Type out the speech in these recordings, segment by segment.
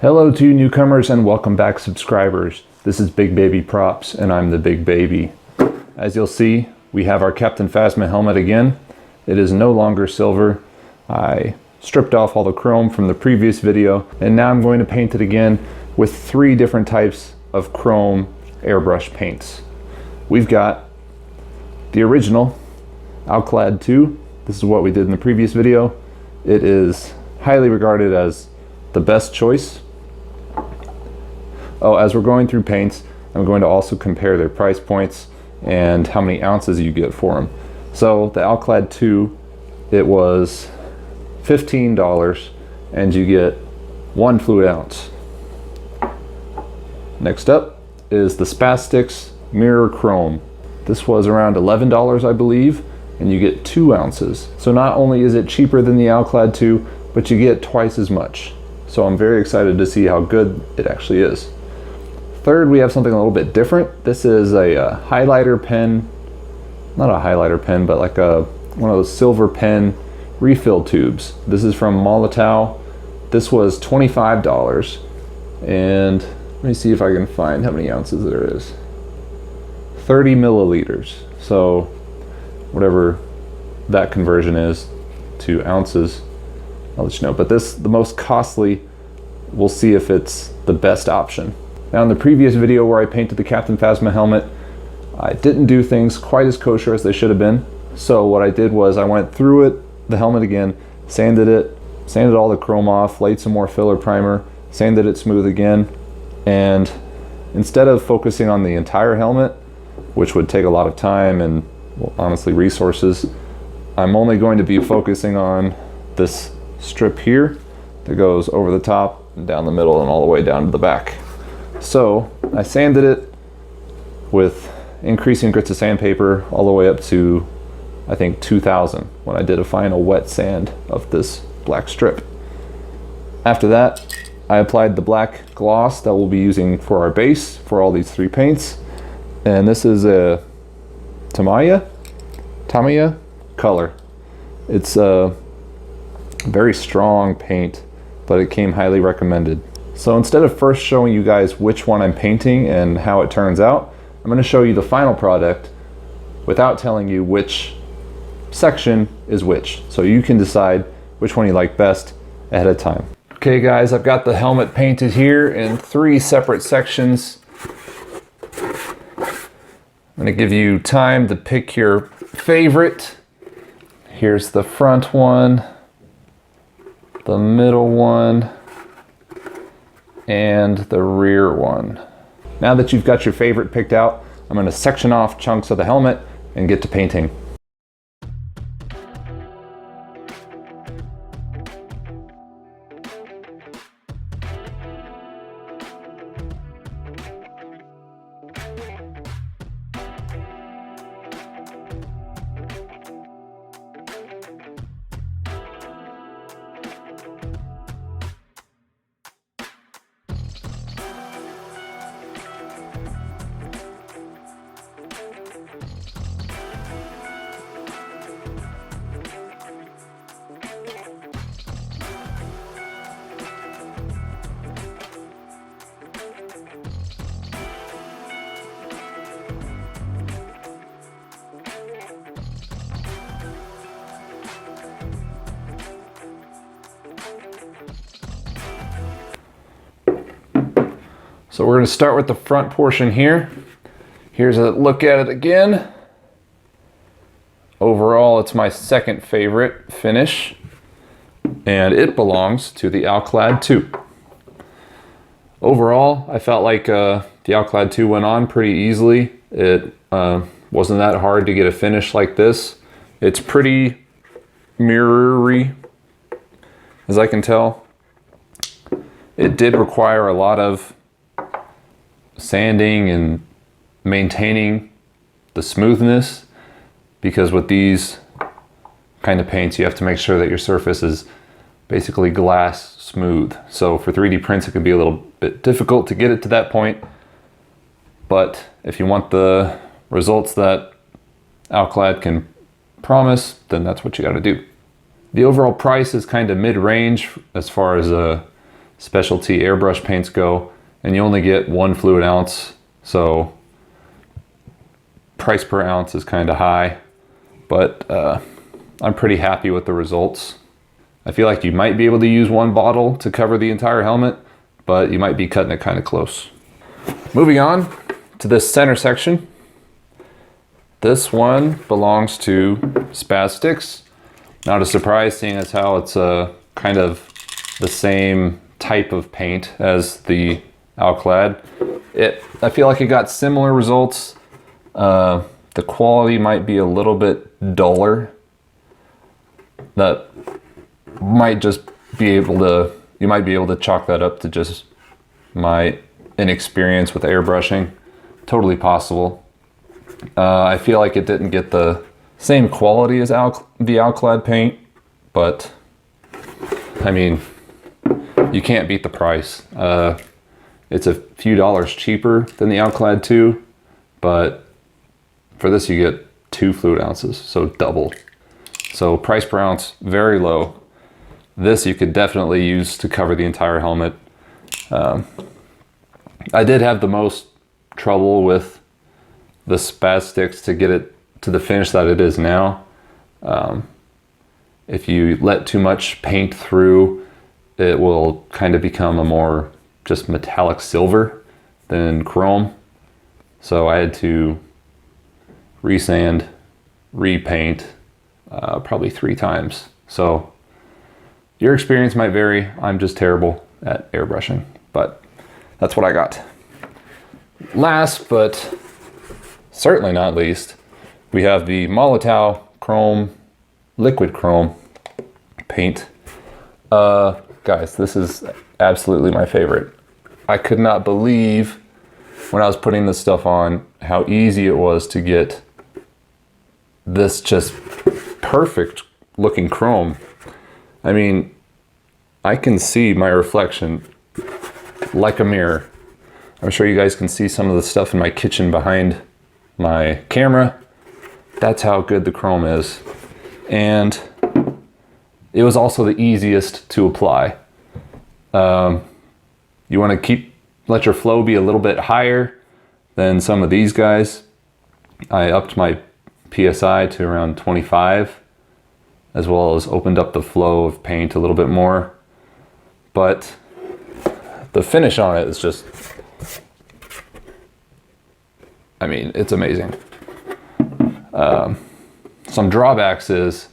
Hello to you newcomers and welcome back subscribers. This is Big Baby Props and I'm the Big Baby. As you'll see, we have our Captain Phasma helmet again. It is no longer silver. I stripped off all the chrome from the previous video and now I'm going to paint it again with 3 different types of chrome airbrush paints. We've got the original Alclad 2. This is what we did in the previous video. It is highly regarded as the best choice. Oh, as we're going through paints, I'm going to also compare their price points and how many ounces you get for them. So the Alclad 2, it was $15 and you get 1 fluid ounce. Next up is the Spaz Stix Mirror Chrome. This was around $11, I believe, and you get 2 ounces. So not only is it cheaper than the Alclad 2, but you get twice as much. So I'm very excited to see how good it actually is. Third, we have something a little bit different. This is a highlighter pen, not a highlighter pen, but like one of those silver pen refill tubes. This is from Molotow. This was $25, and let me see if I can find how many ounces there is. 30 milliliters. So whatever that conversion is to ounces, I'll let you know. But this, the most costly, we'll see if it's the best option. Now in the previous video where I painted the Captain Phasma helmet, I didn't do things quite as kosher as they should have been. So what I did was I went through it, the helmet again, sanded all the chrome off, laid some more filler primer, sanded it smooth again, and instead of focusing on the entire helmet, which would take a lot of time and, well, honestly, resources, I'm only going to be focusing on this strip here that goes over the top and down the middle and all the way down to the back. So I sanded it with increasing grits of sandpaper all the way up to, I think, 2000 when I did a final wet sand of this black strip. After that, I applied the black gloss that we'll be using for our base for all these 3 paints. And this is a Tamiya color. It's a very strong paint, but it came highly recommended. So instead of first showing you guys which one I'm painting and how it turns out, I'm going to show you the final product without telling you which section is which. So you can decide which one you like best ahead of time. Okay guys, I've got the helmet painted here in 3 separate sections. I'm going to give you time to pick your favorite. Here's the front one, the middle one, and the rear one. Now that you've got your favorite picked out, I'm going to section off chunks of the helmet and get to painting. So we're going to start with the front portion here. Here's a look at it again. Overall, it's my second favorite finish, and it belongs to the Alclad 2. Overall, I felt like the Alclad 2 went on pretty easily. It wasn't that hard to get a finish like this. It's pretty mirror-y, as I can tell. It did require a lot of sanding and maintaining the smoothness, because with these kind of paints you have to make sure that your surface is basically glass smooth. So for 3D prints it can be a little bit difficult to get it to that point, but if you want the results that Alclad can promise, then that's what you got to do. The overall price is kind of mid-range as far as specialty airbrush paints go, and you only get 1 fluid ounce, so price per ounce is kind of high, but I'm pretty happy with the results. I feel like you might be able to use 1 bottle to cover the entire helmet, but you might be cutting it kind of close. Moving on to this center section. This one belongs to Spaz Stix. Not a surprise, seeing as how it's kind of the same type of paint as the Alclad. I feel like it got similar results. The quality might be a little bit duller. That might just be able to, you might be able to chalk that up to just my inexperience with airbrushing. Totally possible. I feel like it didn't get the same quality as the Alclad paint, but I mean, you can't beat the price. It's a few dollars cheaper than the Alclad 2, but for this you get 2 fluid ounces, so double. So price per ounce, very low. This you could definitely use to cover the entire helmet. I did have the most trouble with the Spaz Stix to get it to the finish that it is now. If you let too much paint through, it will kind of become a more just metallic silver than chrome. So I had to resand, repaint probably 3 times. So your experience might vary. I'm just terrible at airbrushing, but that's what I got. Last, but certainly not least, we have the Molotow Chrome, liquid chrome paint. Guys, this is absolutely my favorite. I could not believe when I was putting this stuff on how easy it was to get this just perfect looking chrome. I mean, I can see my reflection like a mirror. I'm sure you guys can see some of the stuff in my kitchen behind my camera. That's how good the chrome is. And it was also the easiest to apply. You want to let your flow be a little bit higher than some of these guys. I upped my PSI to around 25, as well as opened up the flow of paint a little bit more. But the finish on it is just, I mean, it's amazing. Some drawbacks is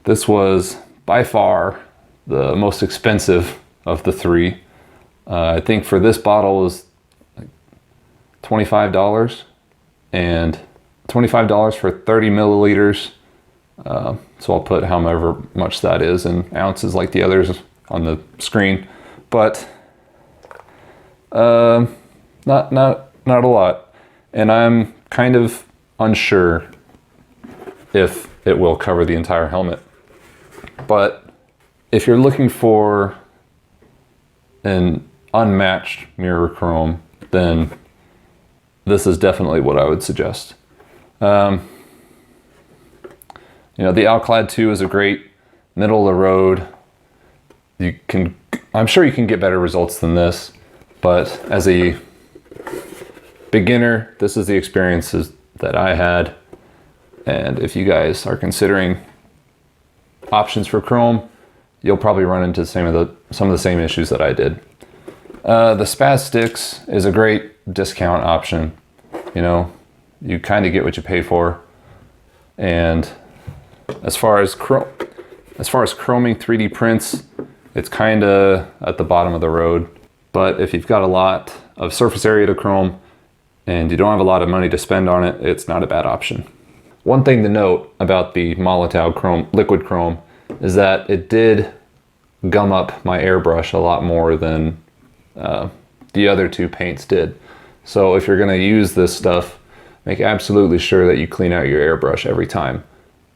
this was by far the most expensive of the 3. I think for this bottle was like $25, and $25 for 30 milliliters. So I'll put however much that is in ounces like the others on the screen, but not a lot. And I'm kind of unsure if it will cover the entire helmet. But if you're looking for an unmatched mirror chrome, then this is definitely what I would suggest. You know, the Alclad 2 is a great middle of the road. I'm sure you can get better results than this, but as a beginner, this is the experiences that I had. And if you guys are considering options for chrome, you'll probably run into some of the same issues that I did. The Spaz Stix is a great discount option. You know, you kind of get what you pay for. And as far as chroming 3D prints, it's kind of at the bottom of the road. But if you've got a lot of surface area to chrome and you don't have a lot of money to spend on it, it's not a bad option. One thing to note about the Molotow chrome, liquid chrome, is that it did gum up my airbrush a lot more than the other 2 paints did. So if you're going to use this stuff, make absolutely sure that you clean out your airbrush every time.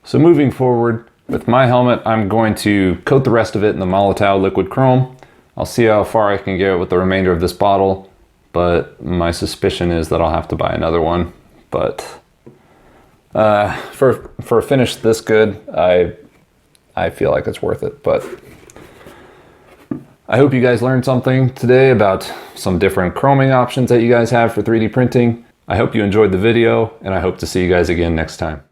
So moving forward with my helmet, I'm going to coat the rest of it in the Molotow liquid chrome. I'll see how far I can get with the remainder of this bottle, but my suspicion is that I'll have to buy another one. But for a finish this good, I feel like it's worth it. But I hope you guys learned something today about some different chroming options that you guys have for 3D printing. I hope you enjoyed the video, and I hope to see you guys again next time.